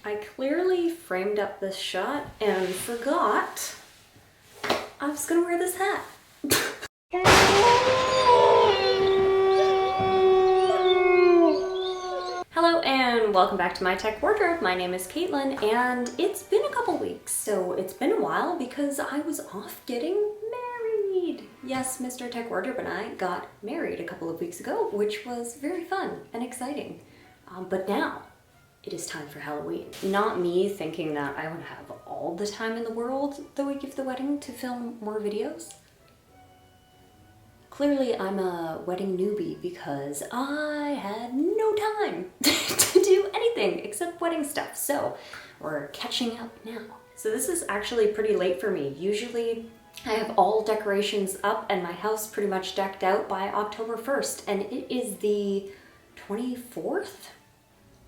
I clearly framed up this shot and forgot I was gonna wear this hat. Hello and welcome back to my tech wardrobe. My name is Caitlin and it's been a couple weeks, so it's been a while because I was off getting married. Yes, Mr. Tech Wardrobe and I got married a couple of weeks ago, which was very fun and exciting. But now it is time for Halloween. Not me thinking that I would have all the time in the world the week of the wedding to film more videos. Clearly I'm a wedding newbie because I had no time to do anything except wedding stuff. So we're catching up now. So this is actually pretty late for me. Usually I have all decorations up and my house pretty much decked out by October 1st, and it is the 24th,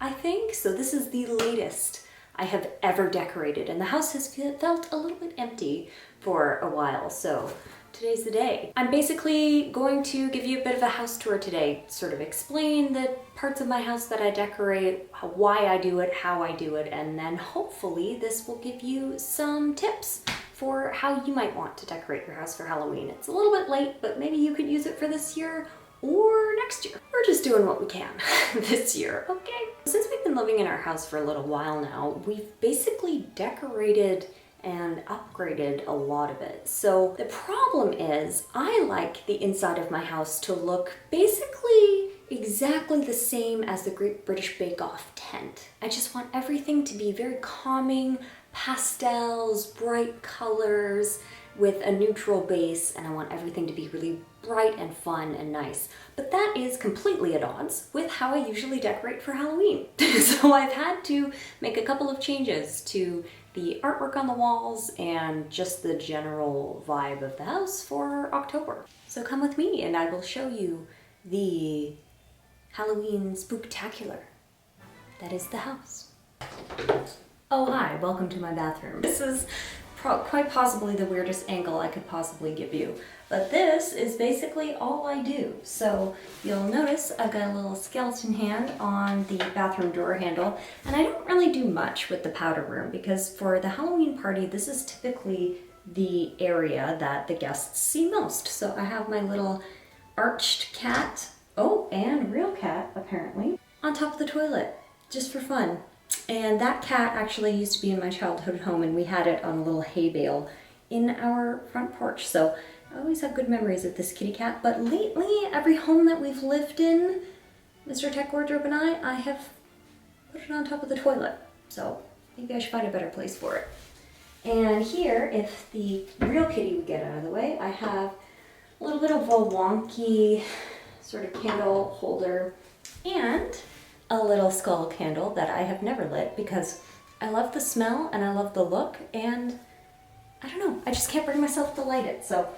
I think. So this is the latest I have ever decorated, and the house has felt a little bit empty for a while. So today's the day. I'm basically going to give you a bit of a house tour today, sort of explain the parts of my house that I decorate, why I do it, how I do it, and then hopefully this will give you some tips for how you might want to decorate your house for Halloween. It's a little bit late, but maybe you could use it for this year or next year. We're just doing what we can this year, okay? Since we've been living in our house for a little while now, we've basically decorated and upgraded a lot of it. So the problem is I like the inside of my house to look basically exactly the same as the Great British Bake Off tent. I just want everything to be very calming, pastels, bright colors with a neutral base, and I want everything to be really bright and fun and nice. But that is completely at odds with how I usually decorate for Halloween. So I've had to make a couple of changes to the artwork on the walls and just the general vibe of the house for October. So come with me and I will show you the Halloween spooktacular that is the house. Oh hi, welcome to my bathroom. This is quite possibly the weirdest angle I could possibly give you, but this is basically all I do. So you'll notice I've got a little skeleton hand on the bathroom door handle, and I don't really do much with the powder room because for the Halloween party, this is typically the area that the guests see most. So I have my little arched cat, oh, and real cat apparently, on top of the toilet, just for fun. And that cat actually used to be in my childhood home, and we had it on a little hay bale in our front porch. So I always have good memories of this kitty cat, but lately every home that we've lived in, Mr. Tech Wardrobe and I have put it on top of the toilet. So maybe I should find a better place for it. And here, if the real kitty would get out of the way, I have a little bit of a wonky sort of candle holder and a little skull candle that I have never lit because I love the smell and I love the look, and I don't know, I just can't bring myself to light it. So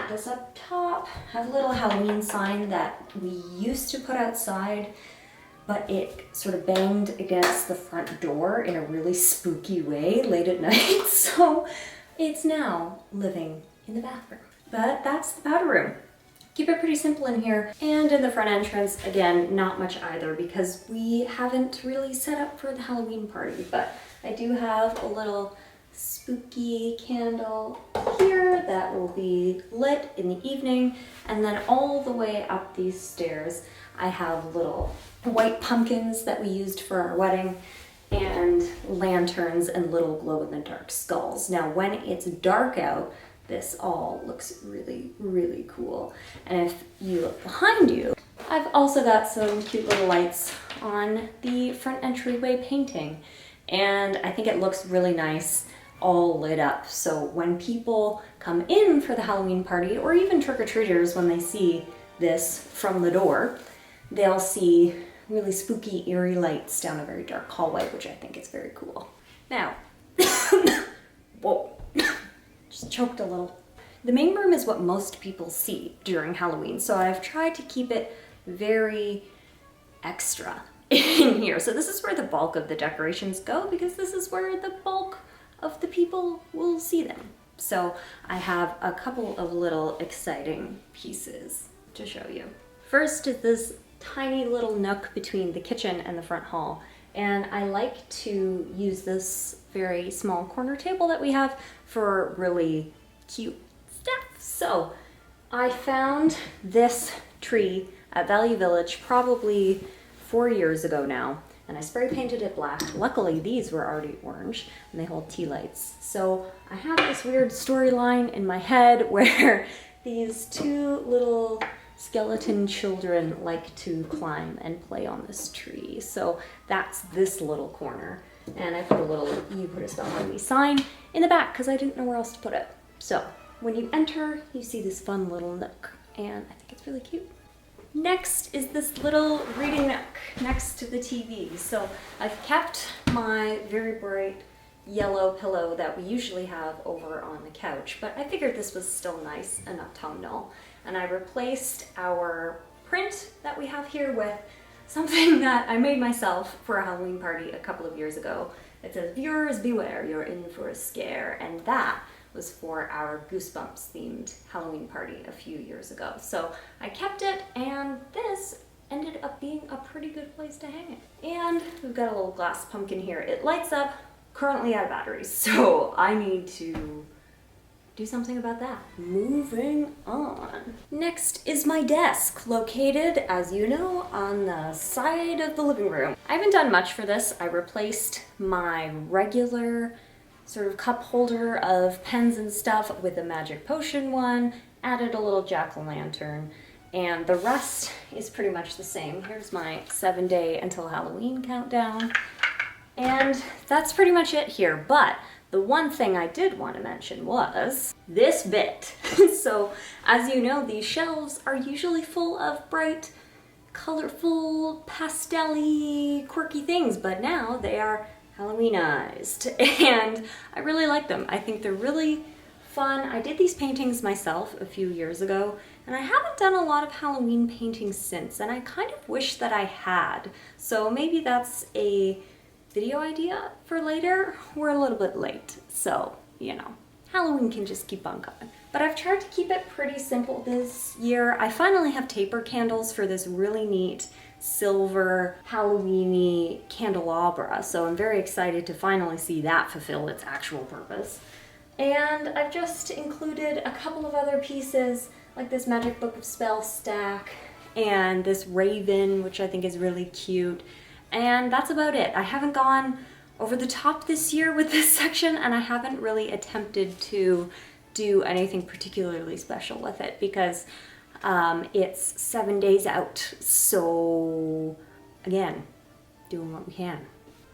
this up top has a little Halloween sign that we used to put outside, but it sort of banged against the front door in a really spooky way late at night. So it's now living in the bathroom. But that's the powder room. Keep it pretty simple in here. And in the front entrance, again, not much either because we haven't really set up for the Halloween party, but I do have a little spooky candle here that will be lit in the evening. And then all the way up these stairs, I have little white pumpkins that we used for our wedding and lanterns and little glow-in-the-dark skulls. Now, when it's dark out, this all looks really, really cool. And if you look behind you, I've also got some cute little lights on the front entryway painting. And I think it looks really nice all lit up. So when people come in for the Halloween party, or even trick-or-treaters, when they see this from the door, they'll see really spooky, eerie lights down a very dark hallway, which I think is very cool. Now, whoa. Just choked a little. The main room is what most people see during Halloween, so I've tried to keep it very extra in here. So this is where the bulk of the decorations go because this is where the bulk of the people will see them. So I have a couple of little exciting pieces to show you. First is this tiny little nook between the kitchen and the front hall. And I like to use this very small corner table that we have for really cute stuff. So I found this tree at Value Village probably 4 years ago now, and I spray painted it black. Luckily, these were already orange and they hold tea lights. So I have this weird storyline in my head where these two little skeleton children like to climb and play on this tree. So that's this little corner. And I put a little "You put a spell on me" sign in the back because I didn't know where else to put it. So when you enter, you see this fun little nook, and I think it's really cute. Next is this little reading nook next to the TV. So I've kept my very bright yellow pillow that we usually have over on the couch, but I figured this was still nice and autumnal. And I replaced our print that we have here with something that I made myself for a Halloween party a couple of years ago. It says, "Viewers beware, you're in for a scare." And that was for our Goosebumps themed Halloween party a few years ago. So I kept it, and this ended up being a pretty good place to hang it. And we've got a little glass pumpkin here. It lights up, currently out of batteries, so I need to do something about that. Moving on. Next is my desk, located, as you know, on the side of the living room. I haven't done much for this. I replaced my regular sort of cup holder of pens and stuff with a magic potion one, added a little jack-o'-lantern, and the rest is pretty much the same. Here's my 7-day until Halloween countdown, and that's pretty much it here. But the one thing I did want to mention was this bit. So as you know, these shelves are usually full of bright, colorful, pastel-y, quirky things, but now they are Halloweenized, and I really like them. I think they're really fun. I did these paintings myself a few years ago, and I haven't done a lot of Halloween paintings since, and I kind of wish that I had. So maybe that's a video idea for later. We're a little bit late, so, you know, Halloween can just keep on coming. But I've tried to keep it pretty simple this year. I finally have taper candles for this really neat silver Halloween-y candelabra, so I'm very excited to finally see that fulfill its actual purpose. And I've just included a couple of other pieces, like this Magic Book of Spells stack, and this raven, which I think is really cute. And that's about it. I haven't gone over the top this year with this section, and I haven't really attempted to do anything particularly special with it because it's 7 days out. So again, doing what we can.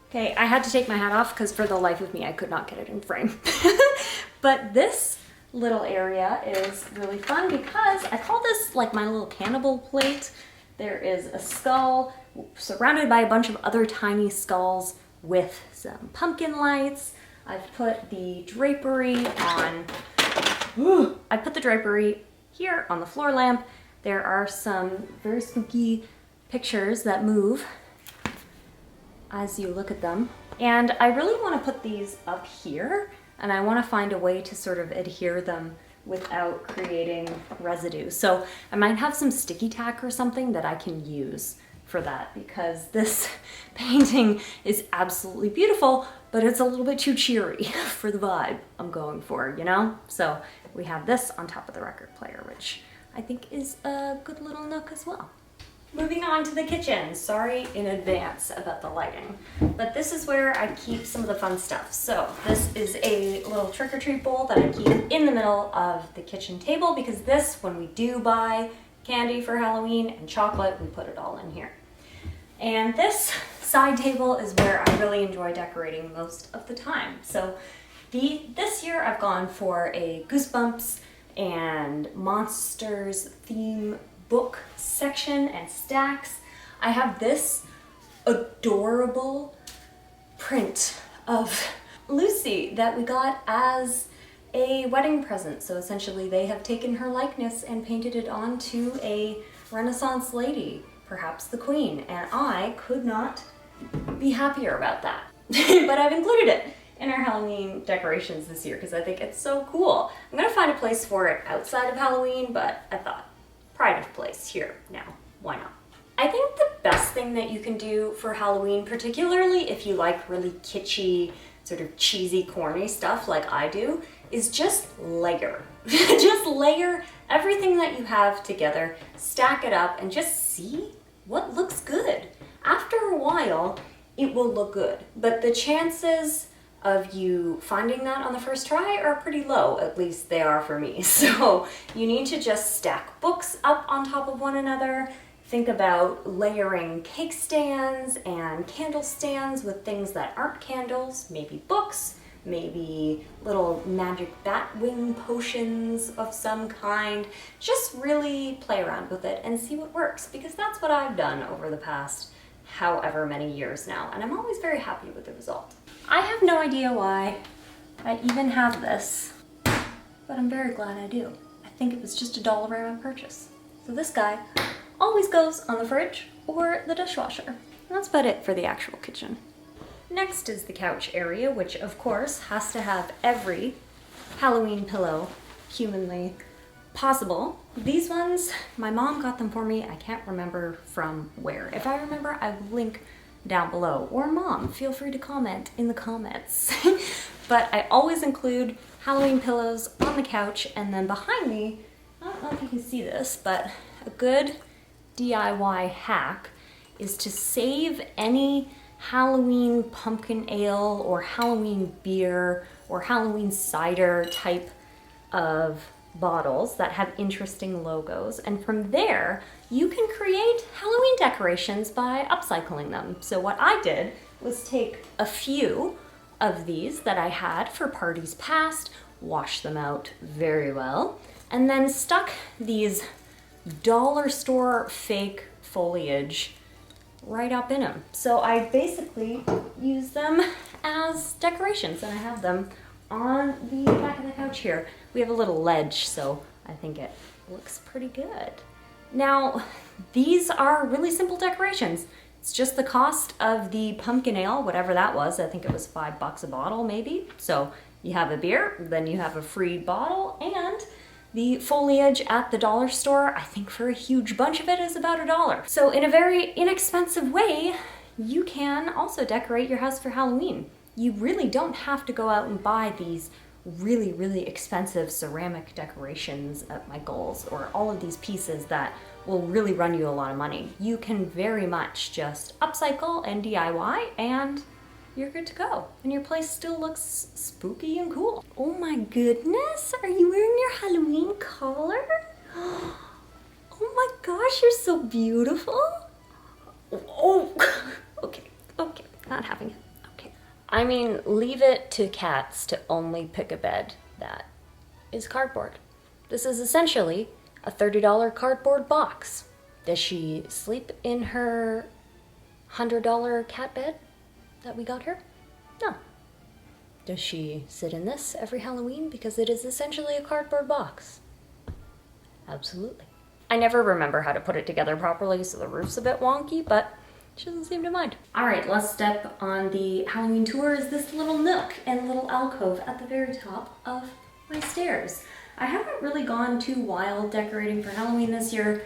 Okay, I had to take my hat off because for the life of me, I could not get it in frame. But this little area is really fun because I call this like my little cannibal plate. There is a skull surrounded by a bunch of other tiny skulls with some pumpkin lights. I've put the drapery on, I put the drapery here on the floor lamp. There are some very spooky pictures that move as you look at them. And I really want to put these up here, and I want to find a way to sort of adhere them without creating residue. So I might have some sticky tack or something that I can use for that, because this painting is absolutely beautiful, but it's a little bit too cheery for the vibe I'm going for, you know? So we have this on top of the record player, which I think is a good little nook as well. Moving on to the kitchen. Sorry in advance about the lighting, but this is where I keep some of the fun stuff. So this is a little trick-or-treat bowl that I keep in the middle of the kitchen table, because this, when we do buy candy for Halloween and chocolate, we put it all in here. And this side table is where I really enjoy decorating most of the time. So this year I've gone for a Goosebumps and Monsters theme book section and stacks. I have this adorable print of Lucy that we got as a wedding present. So essentially they have taken her likeness and painted it onto a Renaissance lady, perhaps the Queen, and I could not be happier about that. But I've included it in our Halloween decorations this year because I think it's so cool. I'm gonna find a place for it outside of Halloween, but I thought, pride of place here now, why not? I think the best thing that you can do for Halloween, particularly if you like really kitschy, sort of cheesy, corny stuff like I do, is just layer. Just layer everything that you have together, stack it up, and just see what looks good. After a while, it will look good, but the chances of you finding that on the first try are pretty low, at least they are for me. So you need to just stack books up on top of one another. Think about layering cake stands and candle stands with things that aren't candles, maybe books, maybe little magic bat wing potions of some kind. Just really play around with it and see what works, because that's what I've done over the past however many years now, and I'm always very happy with the result. I have no idea why I even have this, but I'm very glad I do. I think it was just a $1 purchase. So this guy always goes on the fridge or the dishwasher. And that's about it for the actual kitchen. Next is the couch area, which of course has to have every Halloween pillow humanly possible. These ones, my mom got them for me. I can't remember from where. If I remember, I will link down below. Or Mom, feel free to comment in the comments. But I always include Halloween pillows on the couch, and then behind me, I don't know if you can see this, but a good DIY hack is to save any Halloween pumpkin ale or Halloween beer or Halloween cider type of bottles that have interesting logos, and from there you can create Halloween decorations by upcycling them. So what I did was take a few of these that I had for parties past, washed them out very well, and then stuck these dollar store fake foliage right up in them. So I basically use them as decorations, and I have them on the back of the couch here. We have a little ledge, so I think it looks pretty good. Now, these are really simple decorations. It's just the cost of the pumpkin ale, whatever that was. I think it was $5 a bottle, maybe. So you have a beer, then you have a free bottle, and the foliage at the dollar store, I think for a huge bunch of it, is about $1. So in a very inexpensive way, you can also decorate your house for Halloween. You really don't have to go out and buy these really, really expensive ceramic decorations at Michael's or all of these pieces that will really run you a lot of money. You can very much just upcycle and DIY, and you're good to go. And your place still looks spooky and cool. Oh my goodness, are you wearing your Halloween collar? Oh my gosh, you're so beautiful. Oh, okay, not having it. I mean, leave it to cats to only pick a bed that is cardboard. This is essentially a $30 cardboard box. Does she sleep in her $100 cat bed that we got her? No. Does she sit in this every Halloween because it is essentially a cardboard box? Absolutely. I never remember how to put it together properly, so the roof's a bit wonky, but she doesn't seem to mind. All right, last step on the Halloween tour is this little nook and little alcove at the very top of my stairs. I haven't really gone too wild decorating for Halloween this year,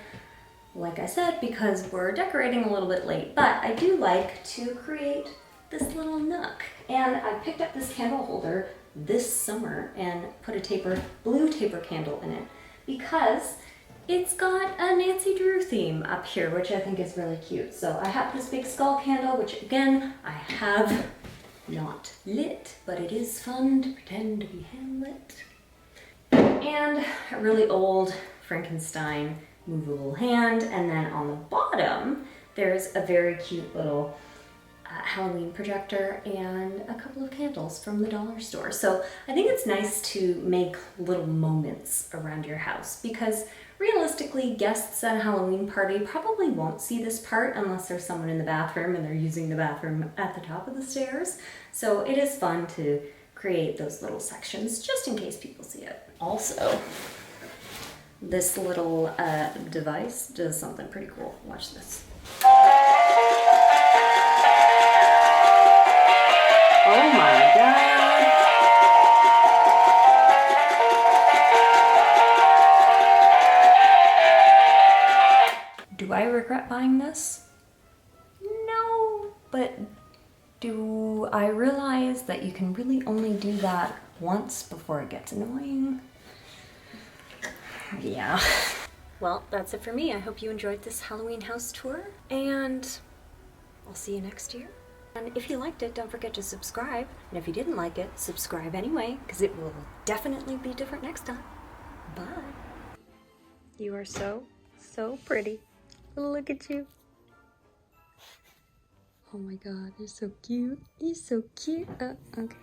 like I said, because we're decorating a little bit late, but I do like to create this little nook. And I picked up this candle holder this summer and put a blue taper candle in it because it's got a Nancy Drew theme up here, which I think is really cute. So I have this big skull candle, which again, I have not lit, but it is fun to pretend to be hand-lit. And a really old Frankenstein movable hand. And then on the bottom, there's a very cute little Halloween projector and a couple of candles from the dollar store. So I think it's nice to make little moments around your house, because realistically, guests at a Halloween party probably won't see this part unless there's someone in the bathroom and they're using the bathroom at the top of the stairs. So it is fun to create those little sections just in case people see it. Also, this little device does something pretty cool. Watch this. Oh my God. Do I I regret buying this? No, but do I realize that you can really only do that once before it gets annoying? Yeah. Well, that's it for me. I hope you enjoyed this Halloween house tour, and I'll see you next year. And if you liked it, don't forget to subscribe. And if you didn't like it, subscribe anyway, because it will definitely be different next time. Bye. You are so, so pretty. Look at you. Oh my God, you're so cute. You're so cute. Okay.